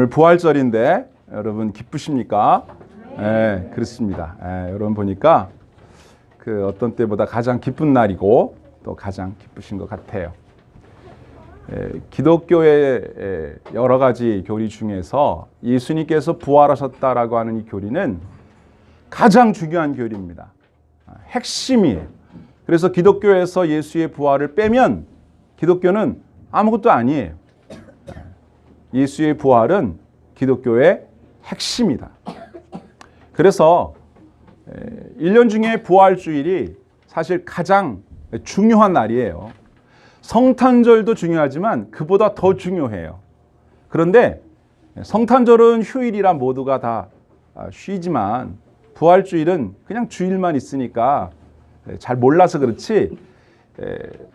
오늘 부활절인데 여러분 기쁘십니까? 예, 그렇습니다. 예, 여러분 보니까 그 어떤 때보다 가장 기쁜 날이고 또 가장 기쁘신 것 같아요. 기독교의 여러 가지 교리 중에서 예수님께서 부활하셨다라고 하는 이 교리는 가장 중요한 교리입니다. 핵심이에요. 그래서 기독교에서 예수의 부활을 빼면 기독교는 아무것도 아니에요. 예수의 부활은 기독교의 핵심이다. 그래서 1년 중에 부활주일이 사실 가장 중요한 날이에요. 성탄절도 중요하지만 그보다 더 중요해요. 그런데 성탄절은 휴일이라 모두가 다 쉬지만 부활주일은 그냥 주일만 있으니까 잘 몰라서 그렇지,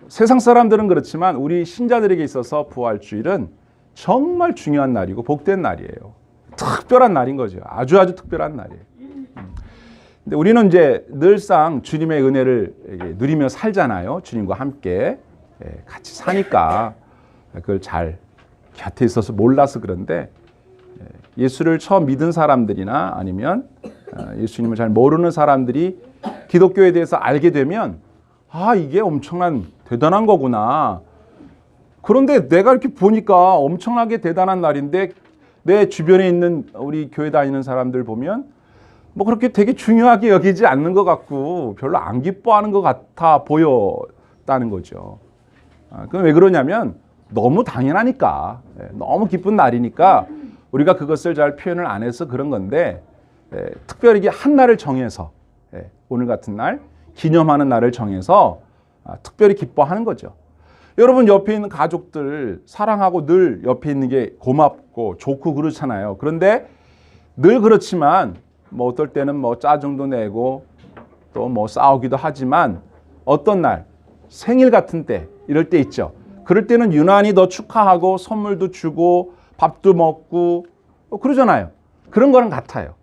세상 사람들은 그렇지만 우리 신자들에게 있어서 부활주일은 정말 중요한 날이고 복된 날이에요. 특별한 날인 거죠. 아주 특별한 날이에요. 근데 우리는 이제 늘상 주님의 은혜를 누리며 살잖아요. 주님과 함께 같이 사니까 그걸 잘 곁에 있어서 몰라서 그런데, 예수를 처음 믿은 사람들이나 아니면 예수님을 잘 모르는 사람들이 기독교에 대해서 알게 되면 이게 엄청난 대단한 거구나. 그런데 내가 이렇게 보니까 엄청나게 대단한 날인데 내 주변에 있는 우리 교회 다니는 사람들 보면 뭐 그렇게 되게 중요하게 여기지 않는 것 같고 별로 안 기뻐하는 것 같아 보였다는 거죠. 그건 왜 그러냐면 너무 당연하니까, 너무 기쁜 날이니까 우리가 그것을 잘 표현을 안 해서 그런 건데, 특별히 한 날을 정해서, 오늘 같은 날 기념하는 날을 정해서 특별히 기뻐하는 거죠. 여러분 옆에 있는 가족들 사랑하고 늘 옆에 있는 게 고맙고 좋고 그렇잖아요. 그런데 늘 그렇지만 뭐 어떨 때는 뭐 짜증도 내고 또 뭐 싸우기도 하지만 어떤 날 생일 같은 때 이럴 때 있죠. 그럴 때는 유난히 더 축하하고 선물도 주고 밥도 먹고 그러잖아요. 그런 거랑 같아요.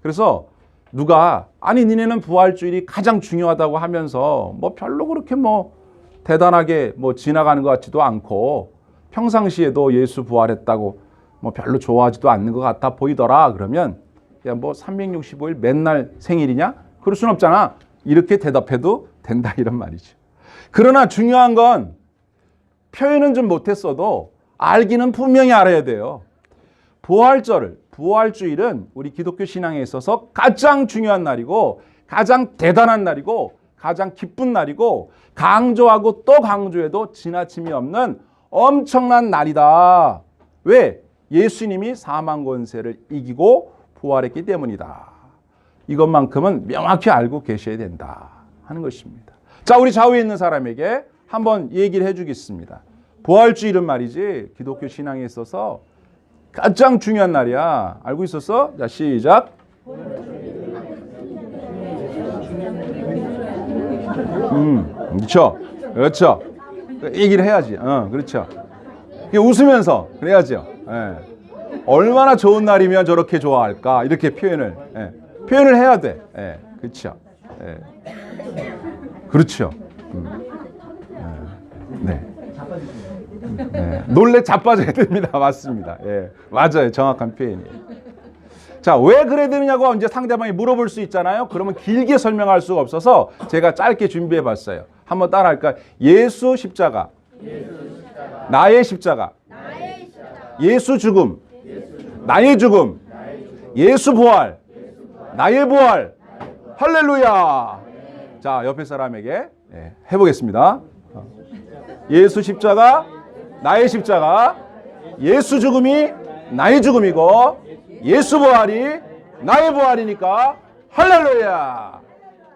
그래서 누가 니네는 부활주일이 가장 중요하다고 하면서 뭐 별로 그렇게 뭐 대단하게 뭐 지나가는 것 같지도 않고 평상시에도 예수 부활했다고 뭐 별로 좋아하지도 않는 것 같아 보이더라. 그러면 야, 뭐 365일 맨날 생일이냐? 그럴 순 없잖아. 이렇게 대답해도 된다 이런 말이죠. 그러나 중요한 건 표현은 좀 못했어도 알기는 분명히 알아야 돼요. 부활주일은 우리 기독교 신앙에 있어서 가장 중요한 날이고 가장 대단한 날이고 가장 기쁜 날이고 강조하고 또 강조해도 지나침이 없는 엄청난 날이다. 왜? 예수님이 사망 권세를 이기고 부활했기 때문이다. 이것만큼은 명확히 알고 계셔야 된다 하는 것입니다. 자, 우리 좌우에 있는 사람에게 한번 얘기를 해주겠습니다. 부활주일은 말이지 기독교 신앙에 있어서 가장 중요한 날이야. 알고 있었어? 자, 시작. 그렇죠. 그렇죠. 얘기를 해야지. 그렇죠. 웃으면서 그래야죠. 얼마나 좋은 날이면 저렇게 좋아할까? 이렇게 표현을 해야 돼. 그렇죠. 그렇죠. 네. 놀래 자빠져야 됩니다. 맞습니다. 맞아요. 정확한 표현이에요. 자, 왜 그래야 되느냐고 이제 상대방이 물어볼 수 있잖아요. 그러면 길게 설명할 수가 없어서 제가 짧게 준비해 봤어요. 한번 따라 할까요? 예수 십자가. 나의 십자가. 예수 죽음. 나의 죽음. 예수 부활. 나의 부활. 할렐루야. 자, 옆에 사람에게 해보겠습니다. 예수 십자가, 나의 십자가, 예수 죽음이 나의 죽음이고 예수 부활이 나의 부활이니까 할렐루야.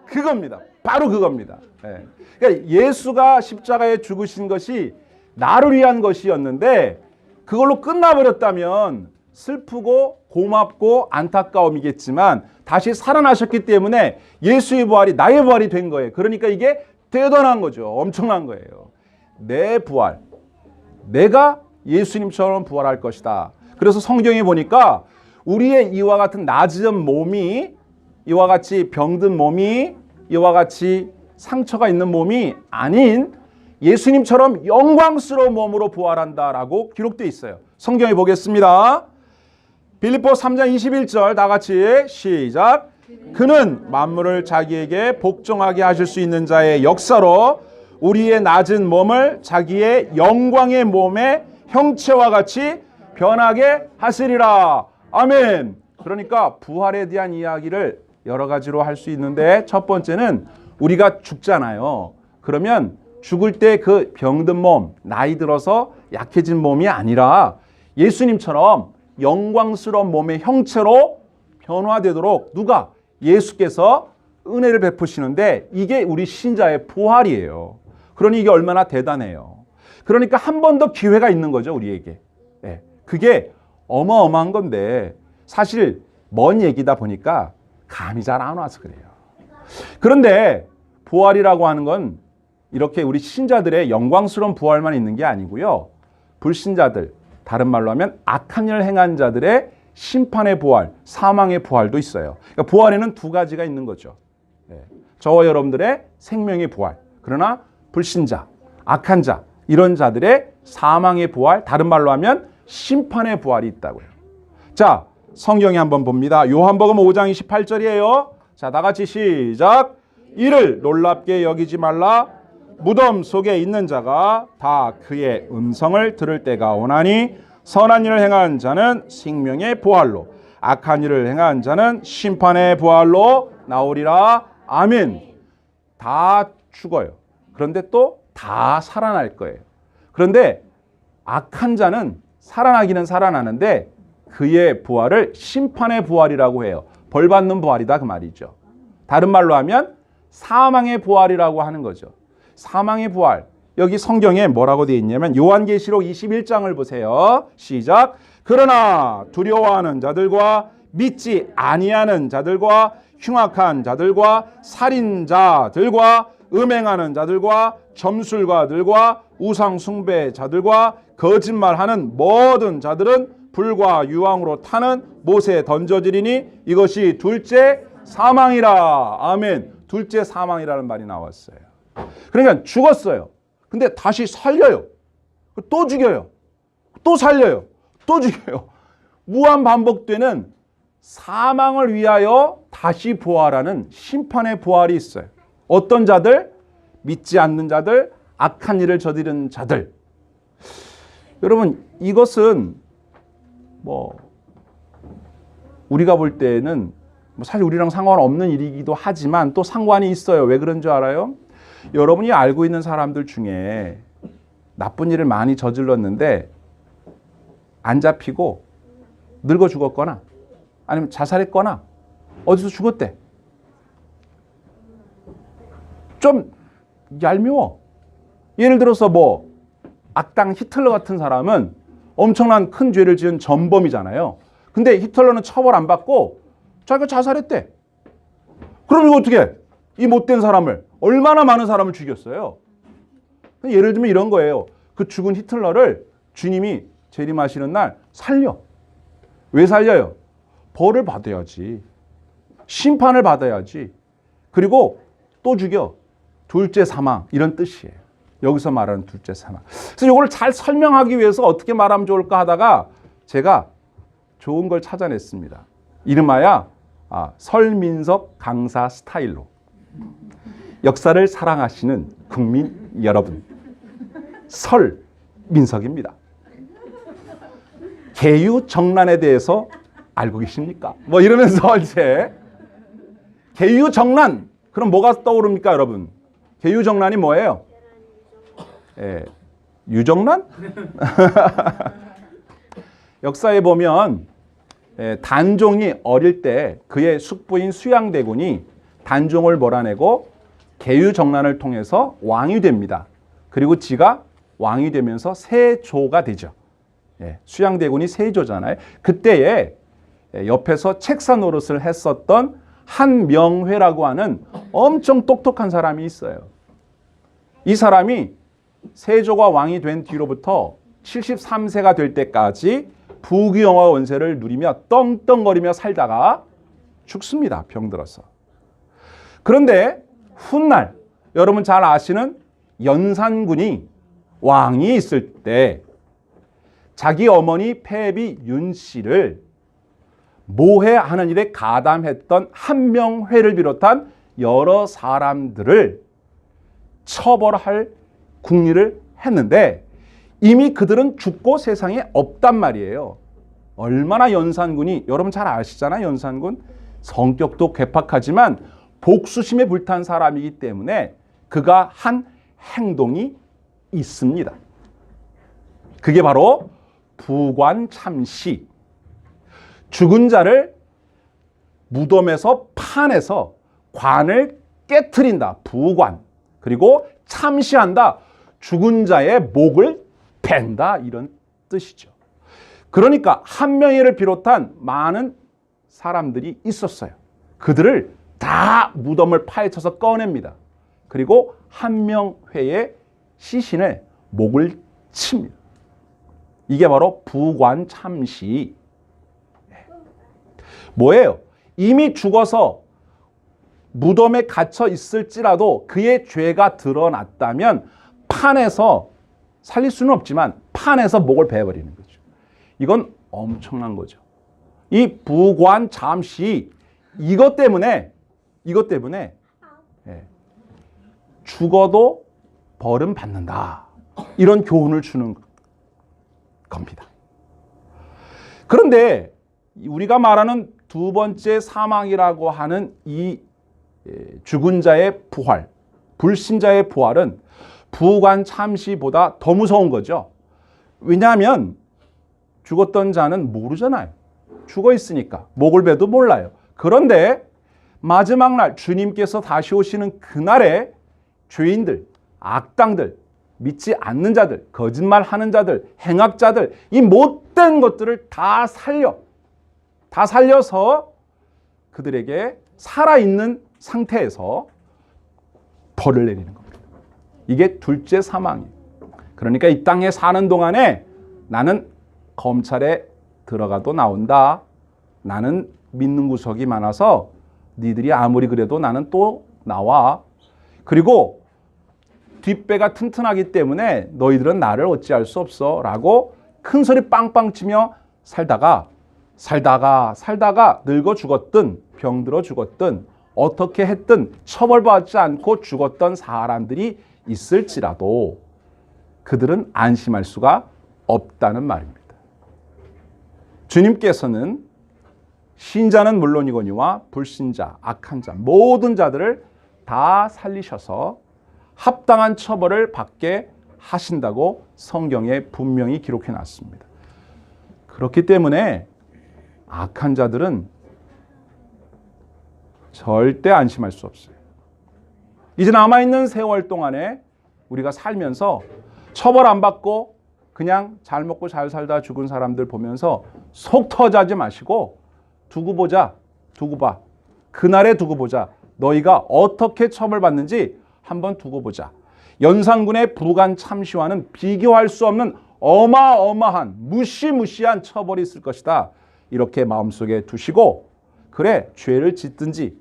그겁니다. 바로 그겁니다. 그러니까 예수가 십자가에 죽으신 것이 나를 위한 것이었는데 그걸로 끝나버렸다면 슬프고 고맙고 안타까움이겠지만 다시 살아나셨기 때문에 예수의 부활이 나의 부활이 된 거예요. 그러니까 이게 대단한 거죠. 엄청난 거예요. 내 부활, 내가 예수님처럼 부활할 것이다. 그래서 성경에 보니까 우리의 이와 같은 낮은 몸이, 이와 같이 병든 몸이, 이와 같이 상처가 있는 몸이 아닌 예수님처럼 영광스러운 몸으로 부활한다라고 기록되어 있어요. 성경에 보겠습니다. 빌립보 3장 21절 다 같이 시작. 그는 만물을 자기에게 복종하게 하실 수 있는 자의 역사로 우리의 낮은 몸을 자기의 영광의 몸의 형체와 같이 변하게 하시리라. 아멘. 그러니까 부활에 대한 이야기를 여러 가지로 할 수 있는데 첫 번째는 우리가 죽잖아요. 그러면 죽을 때 그 병든 몸, 나이 들어서 약해진 몸이 아니라 예수님처럼 영광스러운 몸의 형체로 변화되도록 누가? 예수께서 은혜를 베푸시는데 이게 우리 신자의 부활이에요. 그러니 이게 얼마나 대단해요. 그러니까 한 번 더 기회가 있는 거죠, 우리에게. 예, 그게 어마어마한 건데 사실 먼 얘기다 보니까 감이 잘 안 와서 그래요. 그런데 부활이라고 하는 건 이렇게 우리 신자들의 영광스러운 부활만 있는 게 아니고요. 불신자들, 다른 말로 하면 악한 일을 행한 자들의 심판의 부활, 사망의 부활도 있어요. 그러니까 부활에는 두 가지가 있는 거죠. 저와 여러분들의 생명의 부활, 그러나 불신자, 악한 자, 이런 자들의 사망의 부활, 다른 말로 하면 심판의 부활이 있다고요. 자, 성경에 한번 봅니다. 요한복음 5장 28절이에요. 자, 다 같이 시작. 이를 놀랍게 여기지 말라. 무덤 속에 있는 자가 다 그의 음성을 들을 때가 오나니 선한 일을 행한 자는 생명의 부활로, 악한 일을 행한 자는 심판의 부활로 나오리라. 아멘. 다 죽어요. 그런데 또 다 살아날 거예요. 그런데 악한 자는 살아나기는 살아나는데 그의 부활을 심판의 부활이라고 해요. 벌 받는 부활이다 그 말이죠. 다른 말로 하면 사망의 부활이라고 하는 거죠. 사망의 부활. 여기 성경에 뭐라고 되어 있냐면 요한계시록 21장을 보세요. 시작. 그러나 두려워하는 자들과 믿지 아니하는 자들과 흉악한 자들과 살인자들과 음행하는 자들과 점술가들과 우상 숭배자들과 거짓말하는 모든 자들은 불과 유황으로 타는 못에 던져지리니 이것이 둘째 사망이라. 아멘. 둘째 사망이라는 말이 나왔어요. 그러니까 죽었어요. 근데 다시 살려요. 또 죽여요. 또 살려요. 또 죽여요. 무한 반복되는 사망을 위하여 다시 부활하는 심판의 부활이 있어요. 어떤 자들? 믿지 않는 자들, 악한 일을 저지른 자들. 여러분, 이것은 우리가 볼 때는 사실 우리랑 상관없는 일이기도 하지만 또 상관이 있어요. 왜 그런 줄 알아요? 여러분이 알고 있는 사람들 중에 나쁜 일을 많이 저질렀는데 안 잡히고 늙어 죽었거나 아니면 자살했거나 어디서 죽었대. 좀 얄미워. 예를 들어서 악당 히틀러 같은 사람은 엄청난 큰 죄를 지은 전범이잖아요. 근데 히틀러는 처벌 안 받고 자기가 자살했대. 그럼 이거 어떻게 해? 이 못된 사람을 얼마나 많은 사람을 죽였어요. 예를 들면 이런 거예요. 그 죽은 히틀러를 주님이 재림하시는 날 살려. 왜 살려요? 벌을 받아야지. 심판을 받아야지. 그리고 또 죽여. 둘째 사망 이런 뜻이에요. 여기서 말하는 둘째 사망. 그래서 이걸 잘 설명하기 위해서 어떻게 말하면 좋을까 하다가 제가 좋은 걸 찾아냈습니다. 이름하여 설민석 강사 스타일로. 역사를 사랑하시는 국민 여러분, 설민석입니다. 계유정란에 대해서 알고 계십니까? 이러면서 이제 계유정란, 그럼 뭐가 떠오릅니까, 여러분? 계유정란이 뭐예요? 유정란? 역사에 보면 단종이 어릴 때 그의 숙부인 수양대군이 단종을 몰아내고 계유정란을 통해서 왕이 됩니다. 그리고 지가 왕이 되면서 세조가 되죠. 수양대군이 세조잖아요. 그때에 옆에서 책사 노릇을 했었던 한명회라고 하는 엄청 똑똑한 사람이 있어요. 이 사람이 세조가 왕이 된 뒤로부터 73세가 될 때까지 부귀영화 원세를 누리며 떵떵거리며 살다가 죽습니다. 병들어서. 그런데 훗날 여러분 잘 아시는 연산군이 왕이 있을 때 자기 어머니 폐비 윤씨를 모해하는 일에 가담했던 한명회를 비롯한 여러 사람들을 처벌할 궁리를 했는데 이미 그들은 죽고 세상에 없단 말이에요. 얼마나 연산군이, 여러분 잘 아시잖아요. 연산군 성격도 괴팍하지만 복수심에 불탄 사람이기 때문에 그가 한 행동이 있습니다. 그게 바로 부관참시. 죽은 자를 무덤에서 파내서 관을 깨트린다. 부관. 그리고 참시한다. 죽은 자의 목을 벤다. 이런 뜻이죠. 그러니까 한명회를 비롯한 많은 사람들이 있었어요. 그들을 다 무덤을 파헤쳐서 꺼냅니다. 그리고 한명회의 시신을 목을 칩니다. 이게 바로 부관참시. 뭐예요? 이미 죽어서 무덤에 갇혀 있을지라도 그의 죄가 드러났다면 판에서 살릴 수는 없지만 판에서 목을 베어버리는 거죠. 이건 엄청난 거죠. 이 부관참시 이것 때문에 죽어도 벌은 받는다. 이런 교훈을 주는 겁니다. 그런데 우리가 말하는 두 번째 사망이라고 하는 이 죽은 자의 부활, 불신자의 부활은 부관참시보다 더 무서운 거죠. 왜냐하면 죽었던 자는 모르잖아요. 죽어 있으니까 목을 베도 몰라요. 그런데 마지막 날 주님께서 다시 오시는 그날에 죄인들, 악당들, 믿지 않는 자들, 거짓말하는 자들, 행악자들, 이 못된 것들을 다 살려서 그들에게 살아있는 상태에서 벌을 내리는 겁니다. 이게 둘째 사망이에요. 그러니까 이 땅에 사는 동안에 나는 검찰에 들어가도 나온다. 나는 믿는 구석이 많아서 니들이 아무리 그래도 나는 또 나와. 그리고 뒷배가 튼튼하기 때문에 너희들은 나를 어찌할 수 없어 라고 큰 소리 빵빵 치며 살다가 늙어 죽었든 병들어 죽었든 어떻게 했든 처벌받지 않고 죽었던 사람들이 있을지라도 그들은 안심할 수가 없다는 말입니다. 주님께서는 신자는 물론이거니와 불신자, 악한 자, 모든 자들을 다 살리셔서 합당한 처벌을 받게 하신다고 성경에 분명히 기록해 놨습니다. 그렇기 때문에 악한 자들은 절대 안심할 수 없어요. 이제 남아있는 세월 동안에 우리가 살면서 처벌 안 받고 그냥 잘 먹고 잘 살다 죽은 사람들 보면서 속 터지지 마시고 두고 보자. 두고 봐. 그날에 두고 보자. 너희가 어떻게 처벌받는지 한번 두고 보자. 연산군의 부관참시와는 비교할 수 없는 어마어마한 무시무시한 처벌이 있을 것이다. 이렇게 마음속에 두시고 그래 죄를 짓든지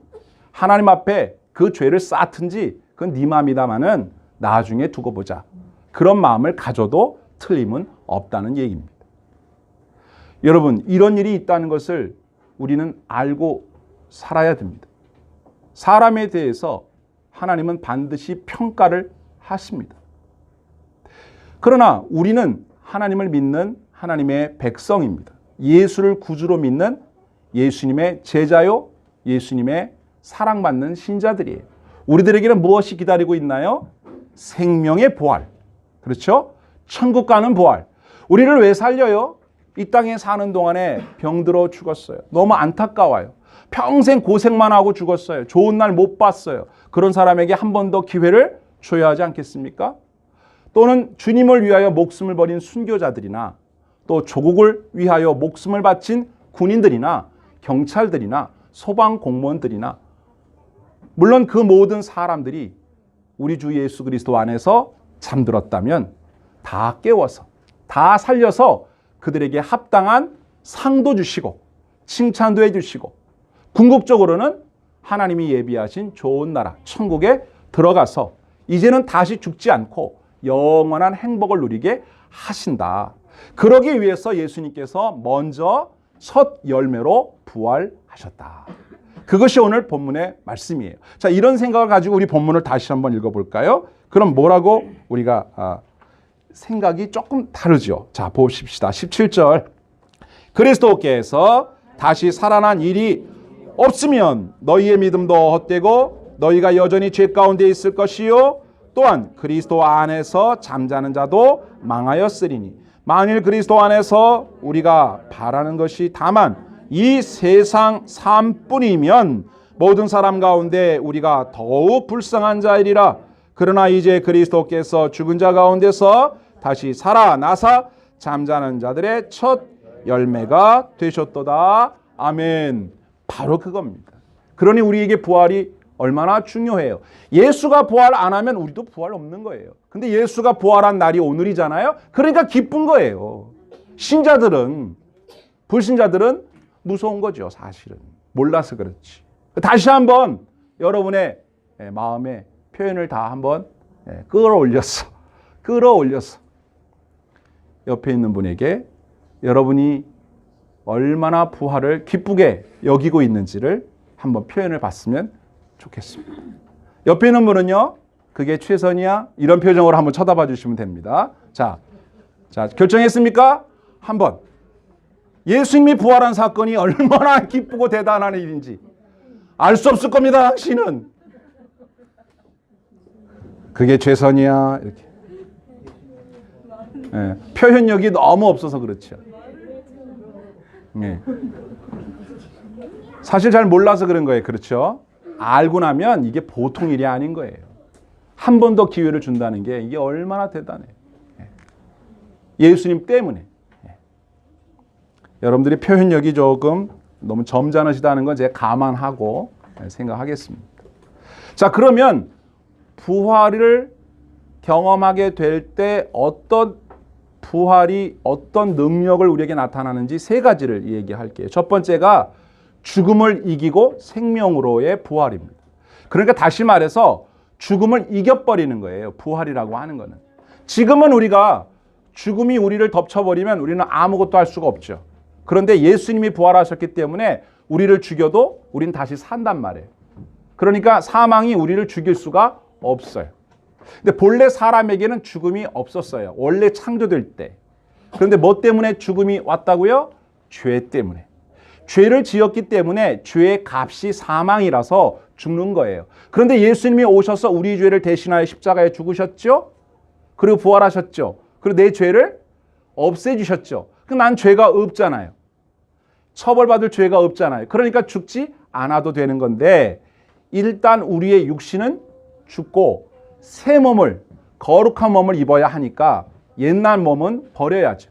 하나님 앞에 그 죄를 쌓든지 그건 네 마음이다마는 나중에 두고 보자. 그런 마음을 가져도 틀림은 없다는 얘기입니다. 여러분 이런 일이 있다는 것을 우리는 알고 살아야 됩니다. 사람에 대해서 하나님은 반드시 평가를 하십니다. 그러나 우리는 하나님을 믿는 하나님의 백성입니다. 예수를 구주로 믿는 예수님의 제자요, 예수님의 사랑받는 신자들이에요. 우리들에게는 무엇이 기다리고 있나요? 생명의 부활. 그렇죠? 천국 가는 부활. 우리를 왜 살려요? 이 땅에 사는 동안에 병들어 죽었어요. 너무 안타까워요. 평생 고생만 하고 죽었어요. 좋은 날 못 봤어요. 그런 사람에게 한 번 더 기회를 줘야 하지 않겠습니까? 또는 주님을 위하여 목숨을 버린 순교자들이나 또 조국을 위하여 목숨을 바친 군인들이나 경찰들이나 소방 공무원들이나 물론 그 모든 사람들이 우리 주 예수 그리스도 안에서 잠들었다면 다 깨워서 다 살려서 그들에게 합당한 상도 주시고 칭찬도 해주시고 궁극적으로는 하나님이 예비하신 좋은 나라 천국에 들어가서 이제는 다시 죽지 않고 영원한 행복을 누리게 하신다. 그러기 위해서 예수님께서 먼저 첫 열매로 부활하셨다. 그것이 오늘 본문의 말씀이에요. 자, 이런 생각을 가지고 우리 본문을 다시 한번 읽어볼까요? 그럼 뭐라고 우리가 생각이 조금 다르죠. 자, 보십시다. 17절. 그리스도께서 다시 살아난 일이 없으면 너희의 믿음도 헛되고 너희가 여전히 죄 가운데 있을 것이요 또한 그리스도 안에서 잠자는 자도 망하였으리니 만일 그리스도 안에서 우리가 바라는 것이 다만 이 세상 삶뿐이면 모든 사람 가운데 우리가 더욱 불쌍한 자이리라. 그러나 이제 그리스도께서 죽은 자 가운데서 다시 살아나사 잠자는 자들의 첫 열매가 되셨도다. 아멘. 바로 그겁니다. 그러니 우리에게 부활이 얼마나 중요해요. 예수가 부활 안 하면 우리도 부활 없는 거예요. 근데 예수가 부활한 날이 오늘이잖아요. 그러니까 기쁜 거예요. 신자들은, 불신자들은 무서운 거죠. 사실은 몰라서 그렇지. 다시 한번 여러분의 마음의 표현을 다 한번 끌어올렸어. 옆에 있는 분에게 여러분이 얼마나 부활을 기쁘게 여기고 있는지를 한번 표현을 봤으면 좋겠습니다. 옆에 있는 분은요, 그게 최선이야? 이런 표정으로 한번 쳐다봐 주시면 됩니다. 자, 결정했습니까? 한번. 예수님이 부활한 사건이 얼마나 기쁘고 대단한 일인지 알 수 없을 겁니다, 당신은. 그게 최선이야. 이렇게. 표현력이 너무 없어서 그렇죠. 사실 잘 몰라서 그런 거예요. 그렇죠? 알고 나면 이게 보통 일이 아닌 거예요. 한 번 더 기회를 준다는 게 이게 얼마나 대단해요. 예수님 때문에. 여러분들이 표현력이 조금 너무 점잖으시다는 건 제가 감안하고 생각하겠습니다. 자, 그러면 부활을 경험하게 될 때 어떤 부활이 어떤 능력을 우리에게 나타나는지 세 가지를 얘기할게요. 첫 번째가 죽음을 이기고 생명으로의 부활입니다. 그러니까 다시 말해서 죽음을 이겨버리는 거예요. 부활이라고 하는 거는. 지금은 우리가 죽음이 우리를 덮쳐버리면 우리는 아무것도 할 수가 없죠. 그런데 예수님이 부활하셨기 때문에 우리를 죽여도 우리는 다시 산단 말이에요. 그러니까 사망이 우리를 죽일 수가 없어요. 근데 본래 사람에게는 죽음이 없었어요. 원래 창조될 때. 그런데 뭐 때문에 죽음이 왔다고요? 죄 때문에. 죄를 지었기 때문에 죄의 값이 사망이라서 죽는 거예요. 그런데 예수님이 오셔서 우리 죄를 대신하여 십자가에 죽으셨죠? 그리고 부활하셨죠? 그리고 내 죄를 없애주셨죠? 그럼 난 죄가 없잖아요. 처벌받을 죄가 없잖아요. 그러니까 죽지 않아도 되는 건데 일단 우리의 육신은 죽고 새 몸을, 거룩한 몸을 입어야 하니까 옛날 몸은 버려야죠.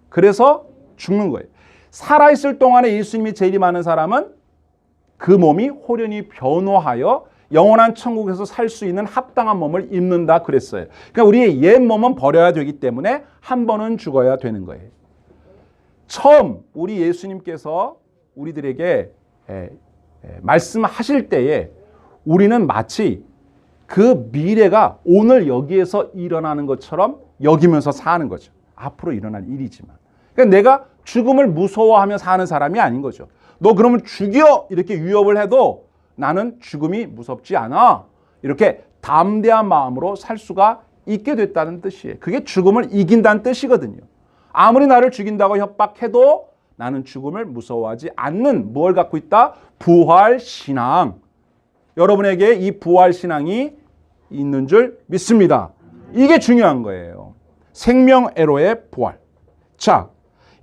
그래서 죽는 거예요. 살아있을 동안에 예수님이 재림하는 사람은 그 몸이 호련히 변호하여 영원한 천국에서 살 수 있는 합당한 몸을 입는다 그랬어요. 그러니까 우리의 옛 몸은 버려야 되기 때문에 한 번은 죽어야 되는 거예요. 처음 우리 예수님께서 우리들에게 말씀하실 때에 우리는 마치 그 미래가 오늘 여기에서 일어나는 것처럼 여기면서 사는 거죠. 앞으로 일어날 일이지만. 그러니까 내가 죽음을 무서워하며 사는 사람이 아닌 거죠. 너 그러면 죽여! 이렇게 위협을 해도 나는 죽음이 무섭지 않아. 이렇게 담대한 마음으로 살 수가 있게 됐다는 뜻이에요. 그게 죽음을 이긴다는 뜻이거든요. 아무리 나를 죽인다고 협박해도 나는 죽음을 무서워하지 않는 뭘 갖고 있다? 부활신앙. 여러분에게 이 부활신앙이 있는 줄 믿습니다. 이게 중요한 거예요. 생명애로의 부활. 자,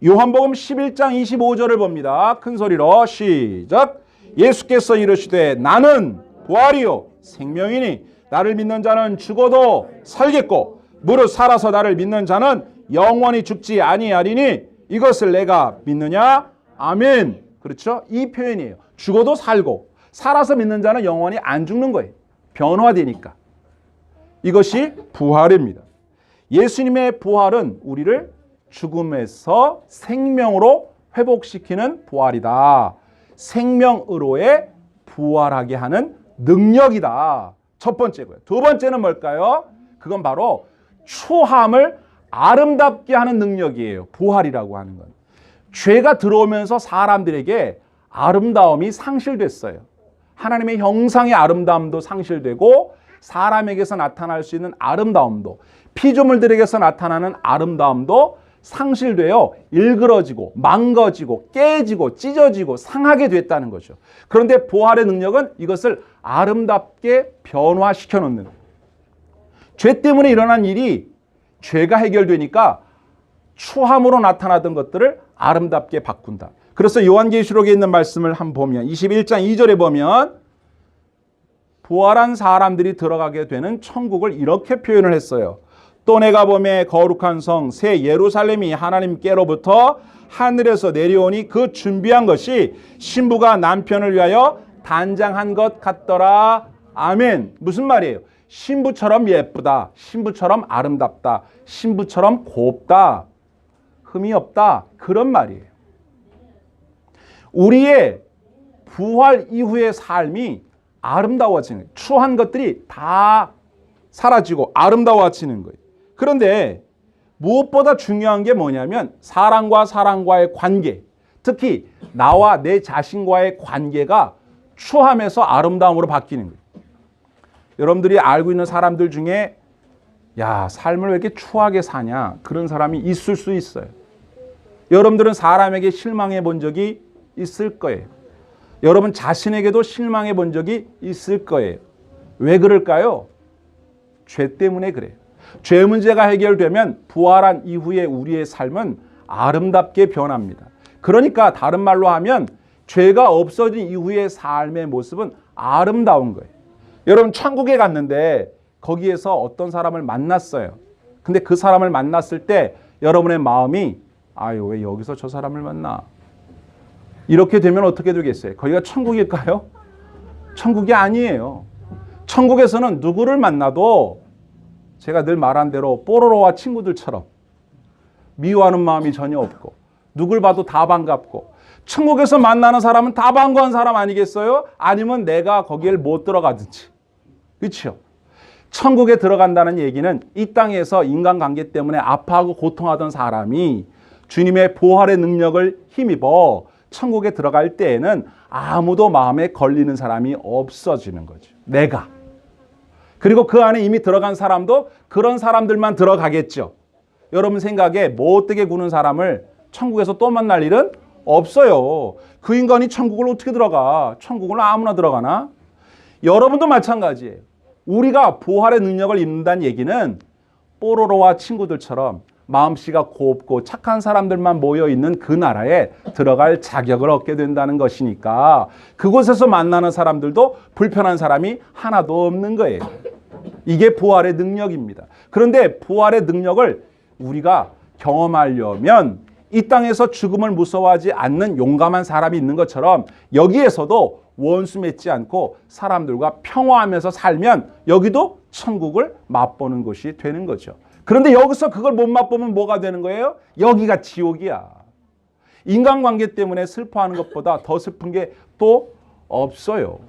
요한복음 11장 25절을 봅니다. 큰 소리로 시작. 예수께서 이르시되 나는 부활이요 생명이니 나를 믿는 자는 죽어도 살겠고 무릇 살아서 나를 믿는 자는 영원히 죽지 아니하리니 이것을 내가 믿느냐? 아멘. 그렇죠? 이 표현이에요. 죽어도 살고 살아서 믿는 자는 영원히 안 죽는 거예요. 변화되니까. 이것이 부활입니다. 예수님의 부활은 우리를 죽음에서 생명으로 회복시키는 부활이다. 생명으로의 부활하게 하는 능력이다. 첫 번째고요. 두 번째는 뭘까요? 그건 바로 추함을 아름답게 하는 능력이에요. 부활이라고 하는 건. 죄가 들어오면서 사람들에게 아름다움이 상실됐어요. 하나님의 형상의 아름다움도 상실되고 사람에게서 나타날 수 있는 아름다움도, 피조물들에게서 나타나는 아름다움도 상실되어 일그러지고 망가지고 깨지고 찢어지고 상하게 됐다는 거죠. 그런데 부활의 능력은 이것을 아름답게 변화시켜 놓는, 죄 때문에 일어난 일이 죄가 해결되니까 추함으로 나타나던 것들을 아름답게 바꾼다. 그래서 요한계시록에 있는 말씀을 한번 보면 21장 2절에 보면 부활한 사람들이 들어가게 되는 천국을 이렇게 표현을 했어요. 또 내가 보매 거룩한 성 새 예루살렘이 하나님께로부터 하늘에서 내려오니 그 준비한 것이 신부가 남편을 위하여 단장한 것 같더라. 아멘. 무슨 말이에요? 신부처럼 예쁘다, 신부처럼 아름답다, 신부처럼 곱다, 흠이 없다, 그런 말이에요. 우리의 부활 이후의 삶이 아름다워지는 거예요. 추한 것들이 다 사라지고 아름다워지는 거예요. 그런데 무엇보다 중요한 게 뭐냐면 사람과 사람과의 관계, 특히 나와 내 자신과의 관계가 추함에서 아름다움으로 바뀌는 거예요. 여러분들이 알고 있는 사람들 중에 야, 삶을 왜 이렇게 추하게 사냐, 그런 사람이 있을 수 있어요. 여러분들은 사람에게 실망해 본 적이 있을 거예요. 여러분 자신에게도 실망해 본 적이 있을 거예요. 왜 그럴까요? 죄 때문에 그래요. 죄 문제가 해결되면 부활한 이후에 우리의 삶은 아름답게 변합니다. 그러니까 다른 말로 하면 죄가 없어진 이후의 삶의 모습은 아름다운 거예요. 여러분 천국에 갔는데 거기에서 어떤 사람을 만났어요. 근데 그 사람을 만났을 때 여러분의 마음이 아유, 왜 여기서 저 사람을 만나? 이렇게 되면 어떻게 되겠어요? 거기가 천국일까요? 천국이 아니에요. 천국에서는 누구를 만나도 제가 늘 말한 대로 뽀로로와 친구들처럼 미워하는 마음이 전혀 없고 누굴 봐도 다 반갑고, 천국에서 만나는 사람은 다 반가운 사람 아니겠어요? 아니면 내가 거기에 못 들어가든지. 그렇죠? 천국에 들어간다는 얘기는 이 땅에서 인간관계 때문에 아파하고 고통하던 사람이 주님의 부활의 능력을 힘입어 천국에 들어갈 때에는 아무도 마음에 걸리는 사람이 없어지는 거죠. 내가. 그리고 그 안에 이미 들어간 사람도 그런 사람들만 들어가겠죠. 여러분 생각에 못되게 구는 사람을 천국에서 또 만날 일은 없어요. 그 인간이 천국을 어떻게 들어가? 천국을 아무나 들어가나? 여러분도 마찬가지예요. 우리가 부활의 능력을 입는다는 얘기는 뽀로로와 친구들처럼 마음씨가 곱고 착한 사람들만 모여있는 그 나라에 들어갈 자격을 얻게 된다는 것이니까 그곳에서 만나는 사람들도 불편한 사람이 하나도 없는 거예요. 이게 부활의 능력입니다. 그런데 부활의 능력을 우리가 경험하려면 이 땅에서 죽음을 무서워하지 않는 용감한 사람이 있는 것처럼 여기에서도 원수 맺지 않고 사람들과 평화하면서 살면 여기도 천국을 맛보는 것이 되는 거죠. 그런데 여기서 그걸 못 맛보면 뭐가 되는 거예요? 여기가 지옥이야. 인간관계 때문에 슬퍼하는 것보다 더 슬픈 게 또 없어요.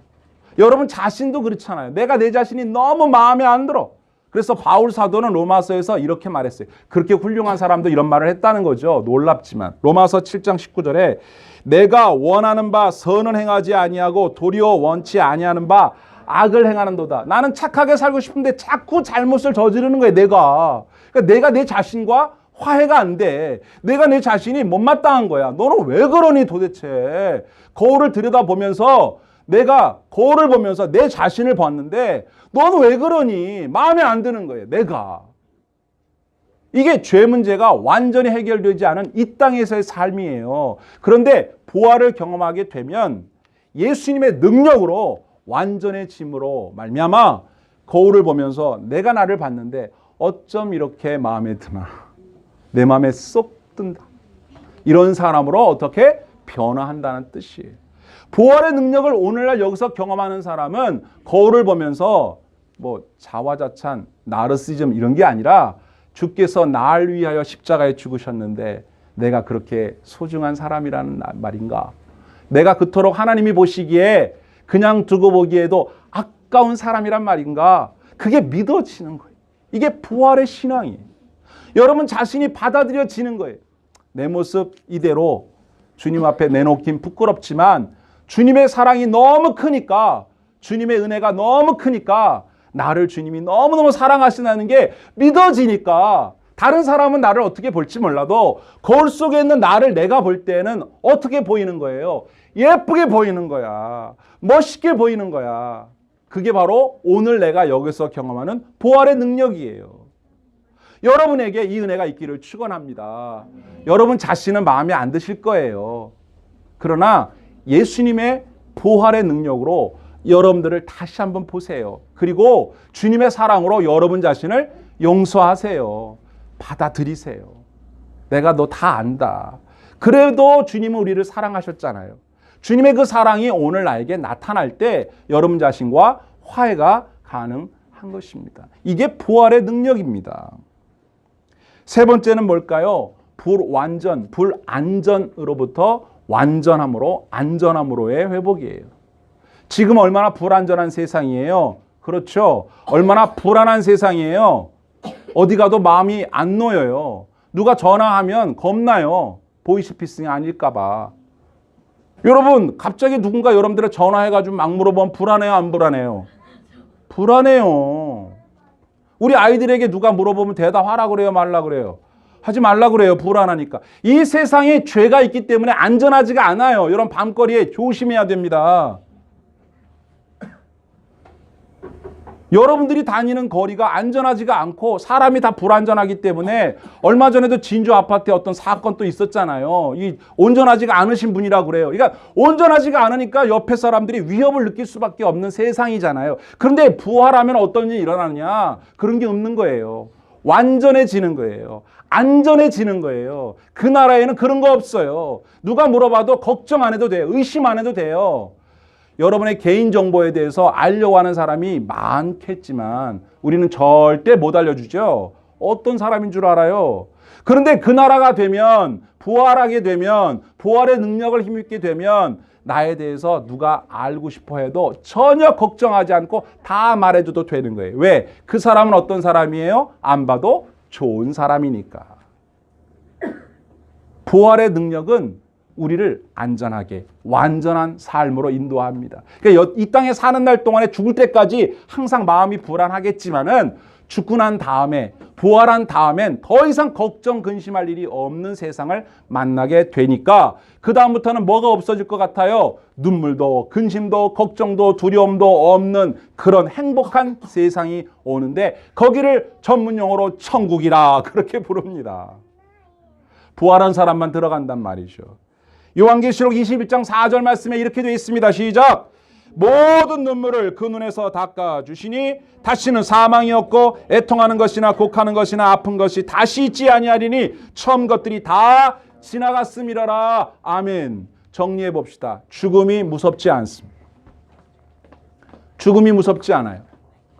여러분 자신도 그렇잖아요. 내가 내 자신이 너무 마음에 안 들어. 그래서 바울 사도는 로마서에서 이렇게 말했어요. 그렇게 훌륭한 사람도 이런 말을 했다는 거죠. 놀랍지만 로마서 7장 19절에 내가 원하는 바 선은 행하지 아니하고 도리어 원치 아니하는 바 악을 행하는도다. 나는 착하게 살고 싶은데 자꾸 잘못을 저지르는 거예요. 그러니까 내가 내 자신과 화해가 안 돼. 내가 내 자신이 못마땅한 거야. 너는 왜 그러니 도대체. 거울을 들여다보면서 내가 거울을 보면서 내 자신을 봤는데 너는 왜 그러니? 마음에 안 드는 거예요. 내가. 이게 죄 문제가 완전히 해결되지 않은 이 땅에서의 삶이에요. 그런데 부활을 경험하게 되면 예수님의 능력으로 완전해짐으로 말미암아 거울을 보면서 내가 나를 봤는데 어쩜 이렇게 마음에 드나. 내 마음에 쏙 든다. 이런 사람으로 어떻게 변화한다는 뜻이에요. 부활의 능력을 오늘날 여기서 경험하는 사람은 거울을 보면서 뭐 자화자찬, 나르시즘 이런 게 아니라 주께서 나를 위하여 십자가에 죽으셨는데 내가 그렇게 소중한 사람이라는 말인가? 내가 그토록 하나님이 보시기에 그냥 두고 보기에도 아까운 사람이란 말인가? 그게 믿어지는 거예요. 이게 부활의 신앙이에요. 여러분 자신이 받아들여지는 거예요. 내 모습 이대로 주님 앞에 내놓긴 부끄럽지만 주님의 사랑이 너무 크니까, 주님의 은혜가 너무 크니까, 나를 주님이 너무너무 사랑하신다는 게 믿어지니까, 다른 사람은 나를 어떻게 볼지 몰라도 거울 속에 있는 나를 내가 볼 때는 어떻게 보이는 거예요? 예쁘게 보이는 거야. 멋있게 보이는 거야. 그게 바로 오늘 내가 여기서 경험하는 부활의 능력이에요. 여러분에게 이 은혜가 있기를 축원합니다. 여러분 자신은 마음에 안 드실 거예요. 그러나 예수님의 부활의 능력으로 여러분들을 다시 한번 보세요. 그리고 주님의 사랑으로 여러분 자신을 용서하세요. 받아들이세요. 내가 너 다 안다. 그래도 주님은 우리를 사랑하셨잖아요. 주님의 그 사랑이 오늘 나에게 나타날 때 여러분 자신과 화해가 가능한 것입니다. 이게 부활의 능력입니다. 세 번째는 뭘까요? 불안전으로부터 완전함으로, 안전함으로의 회복이에요. 지금 얼마나 불안전한 세상이에요. 그렇죠? 얼마나 불안한 세상이에요. 어디 가도 마음이 안 놓여요. 누가 전화하면 겁나요. 보이스피싱이 아닐까 봐. 여러분, 갑자기 누군가 여러분들의 전화해가지고 막 물어보면 불안해요, 안 불안해요? 불안해요. 우리 아이들에게 누가 물어보면 대답하라 그래요, 말라 그래요? 하지 말라 그래요. 불안하니까. 이 세상에 죄가 있기 때문에 안전하지가 않아요. 여러분, 밤거리에 조심해야 됩니다. 여러분들이 다니는 거리가 안전하지가 않고 사람이 다 불안전하기 때문에, 얼마 전에도 진주 아파트에 어떤 사건도 있었잖아요. 이 온전하지가 않으신 분이라고 그래요. 그러니까 온전하지가 않으니까 옆에 사람들이 위협을 느낄 수밖에 없는 세상이잖아요. 그런데 부활하면 어떤 일이 일어나느냐? 그런 게 없는 거예요. 완전해지는 거예요. 안전해지는 거예요. 그 나라에는 그런 거 없어요. 누가 물어봐도 걱정 안 해도 돼요. 의심 안 해도 돼요. 여러분의 개인정보에 대해서 알려고 하는 사람이 많겠지만 우리는 절대 못 알려주죠. 어떤 사람인 줄 알아요? 그런데 그 나라가 되면, 부활하게 되면, 부활의 능력을 힘입게 되면 나에 대해서 누가 알고 싶어 해도 전혀 걱정하지 않고 다 말해줘도 되는 거예요. 왜? 그 사람은 어떤 사람이에요? 안 봐도 좋은 사람이니까. 부활의 능력은 우리를 안전하게, 완전한 삶으로 인도합니다. 그러니까 이 땅에 사는 날 동안에 죽을 때까지 항상 마음이 불안하겠지만은 죽고 난 다음에, 부활한 다음엔 더 이상 걱정, 근심할 일이 없는 세상을 만나게 되니까 그 다음부터는 뭐가 없어질 것 같아요? 눈물도, 근심도, 걱정도, 두려움도 없는 그런 행복한 세상이 오는데, 거기를 전문용어로 천국이라 그렇게 부릅니다. 부활한 사람만 들어간단 말이죠. 요한계시록 21장 4절 말씀에 이렇게 되어 있습니다. 시작! 모든 눈물을 그 눈에서 닦아주시니 다시는 사망이 없고 애통하는 것이나 곡하는 것이나 아픈 것이 다시 있지 아니하리니 처음 것들이 다 지나갔음이라라. 아멘. 정리해 봅시다. 죽음이 무섭지 않습니다. 죽음이 무섭지 않아요.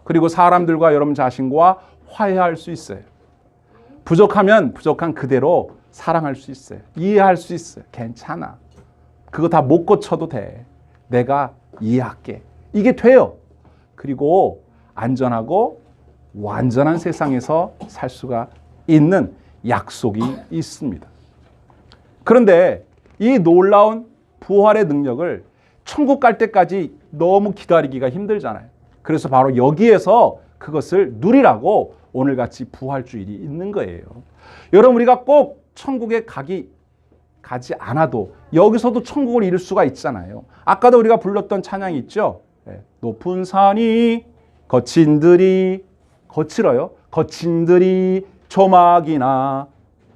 그리고 사람들과 여러분 자신과 화해할 수 있어요. 부족하면 부족한 그대로 사랑할 수 있어요. 이해할 수 있어요. 괜찮아. 그거 다 못 고쳐도 돼. 내가 이해할게. 이게 돼요. 그리고 안전하고 완전한 세상에서 살 수가 있는 약속이 있습니다. 그런데 이 놀라운 부활의 능력을 천국 갈 때까지 너무 기다리기가 힘들잖아요. 그래서 바로 여기에서 그것을 누리라고 오늘같이 부활주일이 있는 거예요. 여러분, 우리가 꼭 천국에 가지 않아도 여기서도 천국을 이룰 수가 있잖아요. 아까도 우리가 불렀던 찬양이 있죠. 높은 산이 거친들이, 거칠어요. 거친들이 초막이나,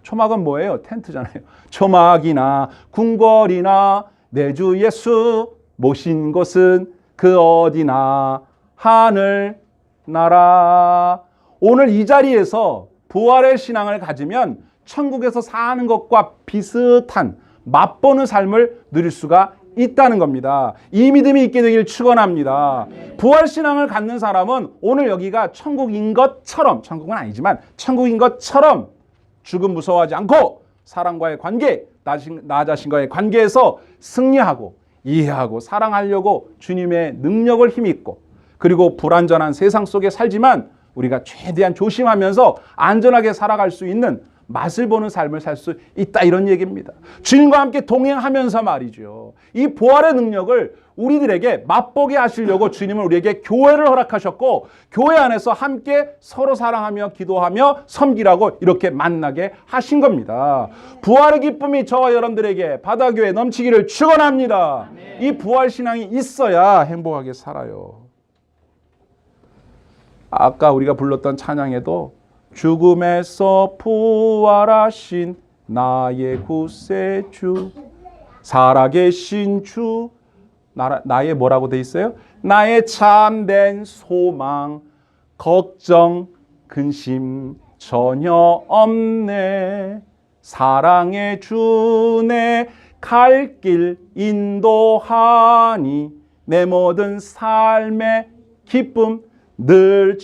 초막은 뭐예요? 텐트잖아요. 초막이나 궁궐이나 내 주 예수 모신 곳은 그 어디나 하늘 나라. 오늘 이 자리에서 부활의 신앙을 가지면 천국에서 사는 것과 비슷한 맛보는 삶을 누릴 수가 있다는 겁니다. 이 믿음이 있게 되길 축원합니다. 부활신앙을 갖는 사람은 오늘 여기가 천국인 것처럼, 천국은 아니지만 천국인 것처럼 죽음 무서워하지 않고 사랑과의 관계, 나 자신과의 관계에서 승리하고 이해하고 사랑하려고 주님의 능력을 힘입고, 그리고 불안전한 세상 속에 살지만 우리가 최대한 조심하면서 안전하게 살아갈 수 있는 맛을 보는 삶을 살 수 있다, 이런 얘기입니다. 주님과 함께 동행하면서 말이죠. 이 부활의 능력을 우리들에게 맛보게 하시려고 주님은 우리에게 교회를 허락하셨고, 교회 안에서 함께 서로 사랑하며 기도하며 섬기라고 이렇게 만나게 하신 겁니다. 부활의 기쁨이 저와 여러분들에게 바다교회 넘치기를 축원합니다. 이 부활 신앙이 있어야 행복하게 살아요. 아까 우리가 불렀던 찬양에도 죽음에서 부활하신 나의 구세주, 살아계신 주, 나의 뭐라고 돼 있어요? 나의 참된 소망, 걱정, 근심 전혀 없네. 사랑의 주내 갈 길 인도하니 내 모든 삶의 기쁨 늘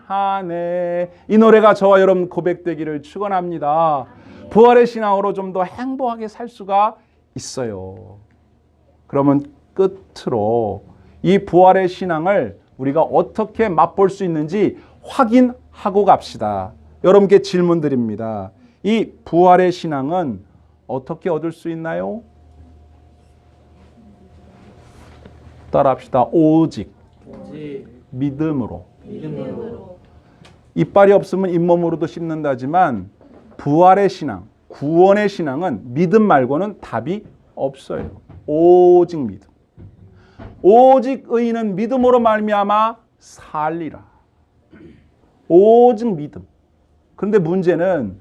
충만하네. 이 노래가 저와 여러분 고백되기를 축원합니다. 부활의 신앙으로 좀 더 행복하게 살 수가 있어요. 그러면 끝으로 이 부활의 신앙을 우리가 어떻게 맛볼 수 있는지 확인하고 갑시다. 여러분께 질문 드립니다. 이 부활의 신앙은 어떻게 얻을 수 있나요? 따라합시다. 오직 믿음으로. 이빨이 없으면 잇몸으로도 씹는다지만 부활의 신앙, 구원의 신앙은 믿음 말고는 답이 없어요. 오직 믿음. 오직 의인은 믿음으로 말미암아 살리라. 오직 믿음. 그런데 문제는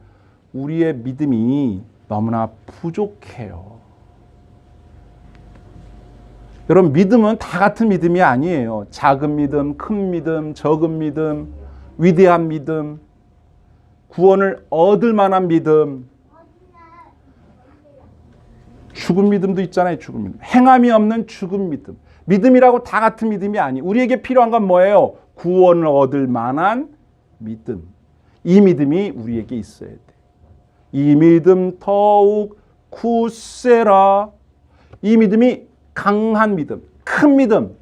우리의 믿음이 너무나 부족해요. 여러분, 믿음은 다 같은 믿음이 아니에요. 작은 믿음, 큰 믿음, 적은 믿음, 위대한 믿음, 구원을 얻을 만한 믿음, 죽은 믿음도 있잖아요. 죽은 믿음. 행함이 없는 죽은 믿음. 믿음이라고 다 같은 믿음이 아니. 우리에게 필요한 건 뭐예요? 구원을 얻을 만한 믿음. 이 믿음이 우리에게 있어야 돼. 이 믿음 더욱 굳세라. 이 믿음이 강한 믿음, 큰 믿음,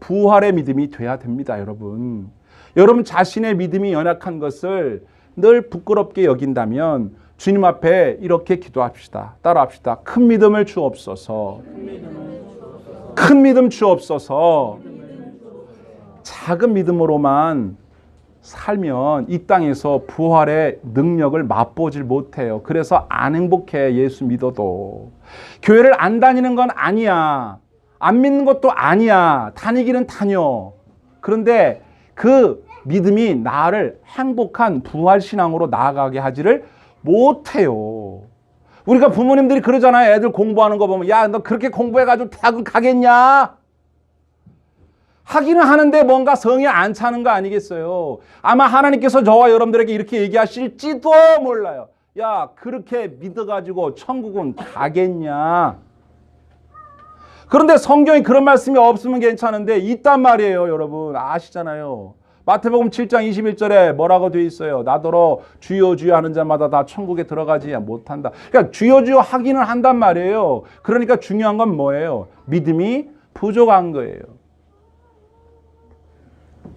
부활의 믿음이 돼야 됩니다, 여러분. 여러분 자신의 믿음이 연약한 것을 늘 부끄럽게 여긴다면 주님 앞에 이렇게 기도합시다. 따라합시다. 큰 믿음을 주옵소서. 큰 믿음 주옵소서. 작은 믿음으로만 살면 이 땅에서 부활의 능력을 맛보질 못해요. 그래서 안 행복해, 예수 믿어도. 교회를 안 다니는 건 아니야. 안 믿는 것도 아니야. 다니기는 다녀. 그런데 그 믿음이 나를 행복한 부활신앙으로 나아가게 하지를 못해요. 우리가 부모님들이 그러잖아요. 애들 공부하는 거 보면, 야, 너 그렇게 공부해가지고 대학은 가겠냐? 하기는 하는데 뭔가 성에 안 차는 거 아니겠어요? 아마 하나님께서 저와 여러분들에게 이렇게 얘기하실지도 몰라요. 야, 그렇게 믿어가지고 천국은 가겠냐? 그런데 성경에 그런 말씀이 없으면 괜찮은데 있단 말이에요, 여러분. 아시잖아요. 마태복음 7장 21절에 뭐라고 되어 있어요? 나더러 주여 주여 하는 자마다 다 천국에 들어가지 못한다. 그러니까 주여 주여 하기는 한단 말이에요. 그러니까 중요한 건 뭐예요? 믿음이 부족한 거예요.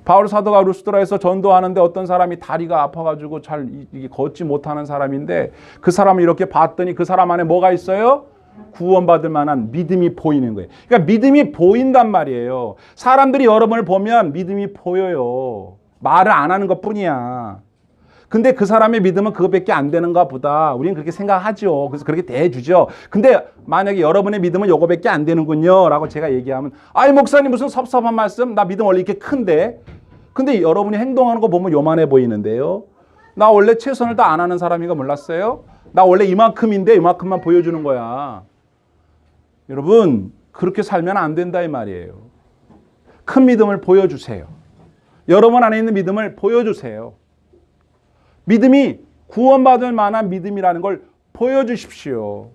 바울 사도가 루스드라에서 전도하는데 어떤 사람이 다리가 아파가지고 잘 걷지 못하는 사람인데 그 사람을 이렇게 봤더니 그 사람 안에 뭐가 있어요? 구원받을 만한 믿음이 보이는 거예요. 그러니까 믿음이 보인단 말이에요. 사람들이 여러분을 보면 믿음이 보여요. 말을 안 하는 것 뿐이야. 근데 그 사람의 믿음은 그것밖에 안 되는가 보다. 우리는 그렇게 생각하죠. 그래서 그렇게 대해주죠. 근데 만약에 여러분의 믿음은 요거밖에 안 되는군요 라고 제가 얘기하면, 아이 목사님 무슨 섭섭한 말씀? 나 믿음 원래 이렇게 큰데. 근데 여러분이 행동하는 거 보면 요만해 보이는데요. 나 원래 최선을 다 안 하는 사람인 거 몰랐어요? 나 원래 이만큼인데 이만큼만 보여주는 거야. 여러분, 그렇게 살면 안 된다 이 말이에요. 큰 믿음을 보여주세요. 여러분 안에 있는 믿음을 보여주세요. 믿음이 구원받을 만한 믿음이라는 걸 보여주십시오.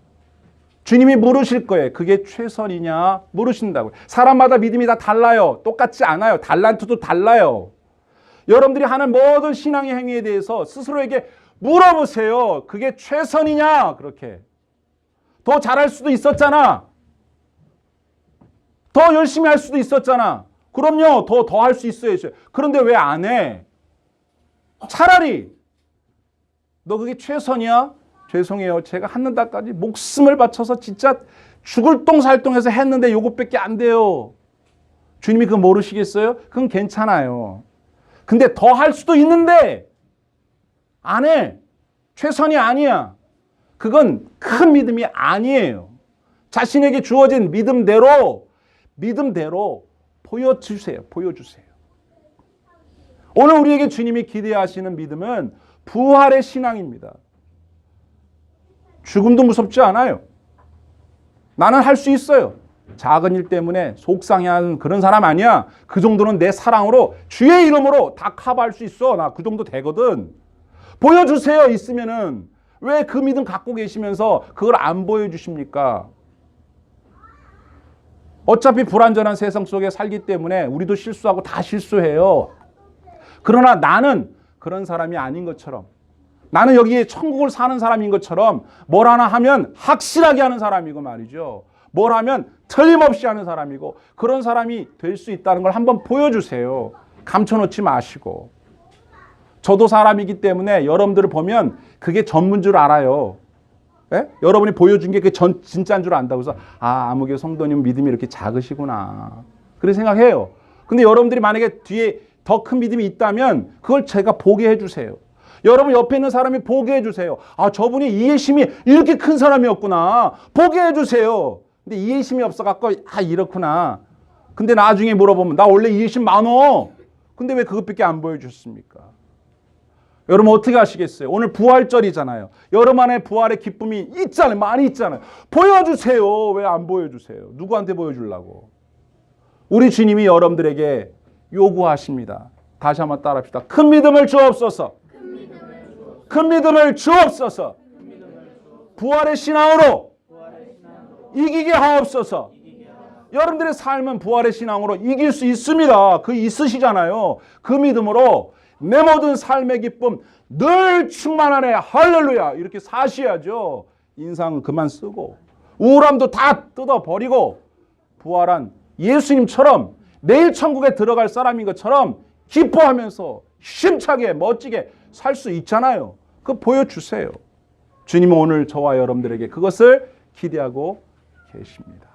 주님이 물으실 거예요. 그게 최선이냐? 물으신다고요. 사람마다 믿음이 다 달라요. 똑같지 않아요. 달란트도 달라요. 여러분들이 하는 모든 신앙의 행위에 대해서 스스로에게 물어보세요. 그게 최선이냐? 그렇게. 더 잘할 수도 있었잖아. 더 열심히 할 수도 있었잖아. 그럼요. 더 할 수 있어야죠. 그런데 왜 안 해? 차라리 너 그게 최선이야? 죄송해요. 제가 한 달까지 목숨을 바쳐서 진짜 죽을 똥살똥해서 했는데 요것밖에 안 돼요. 주님이 그거 모르시겠어요? 그건 괜찮아요. 근데 더 할 수도 있는데 안 해. 최선이 아니야. 그건 큰 믿음이 아니에요. 자신에게 주어진 믿음대로 보여주세요. 보여주세요. 오늘 우리에게 주님이 기대하시는 믿음은 부활의 신앙입니다. 죽음도 무섭지 않아요. 나는 할 수 있어요. 작은 일 때문에 속상해하는 그런 사람 아니야. 그 정도는 내 사랑으로 주의 이름으로 다 커버할 수 있어. 나 그 정도 되거든. 보여주세요. 있으면은. 왜 그 믿음 갖고 계시면서 그걸 안 보여주십니까? 어차피 불완전한 세상 속에 살기 때문에 우리도 실수하고 다 실수해요. 그러나 나는 그런 사람이 아닌 것처럼, 나는 여기에 천국을 사는 사람인 것처럼 뭘 하나 하면 확실하게 하는 사람이고 말이죠. 뭘 하면 틀림없이 하는 사람이고 그런 사람이 될 수 있다는 걸 한번 보여주세요. 감춰놓지 마시고. 저도 사람이기 때문에 여러분들을 보면 그게 전문 줄 알아요. 예? 여러분이 보여준 게 그게 진짜인 줄 안다고 해서 아무개 성도님 믿음이 이렇게 작으시구나. 그렇게 생각해요. 근데 여러분들이 만약에 뒤에 더 큰 믿음이 있다면 그걸 제가 보게 해주세요. 여러분 옆에 있는 사람이 보게 해주세요. 저분이 이해심이 이렇게 큰 사람이었구나. 보게 해주세요. 근데 이해심이 없어갖고 이렇구나. 근데 나중에 물어보면 나 원래 이해심 많어. 근데 왜 그것밖에 안 보여주셨습니까? 여러분 어떻게 하시겠어요? 오늘 부활절이잖아요. 여러분 안에 부활의 기쁨이 있잖아요. 많이 있잖아요. 보여주세요. 왜 안 보여주세요? 누구한테 보여주려고? 우리 주님이 여러분들에게 요구하십니다. 다시 한번 따라합시다. 큰 믿음을 주옵소서. 큰 믿음을 주옵소서. 부활의 신앙으로 이기게 하옵소서. 여러분들의 삶은 부활의 신앙으로 이길 수 있습니다. 그 있으시잖아요. 그 믿음으로 내 모든 삶의 기쁨 늘 충만하네. 할렐루야. 이렇게 사셔야죠. 인상은 그만 쓰고 우울함도 다 뜯어버리고 부활한 예수님처럼 내일 천국에 들어갈 사람인 것처럼 기뻐하면서 힘차게 멋지게 살 수 있잖아요. 그거 보여주세요. 주님은 오늘 저와 여러분들에게 그것을 기대하고 계십니다.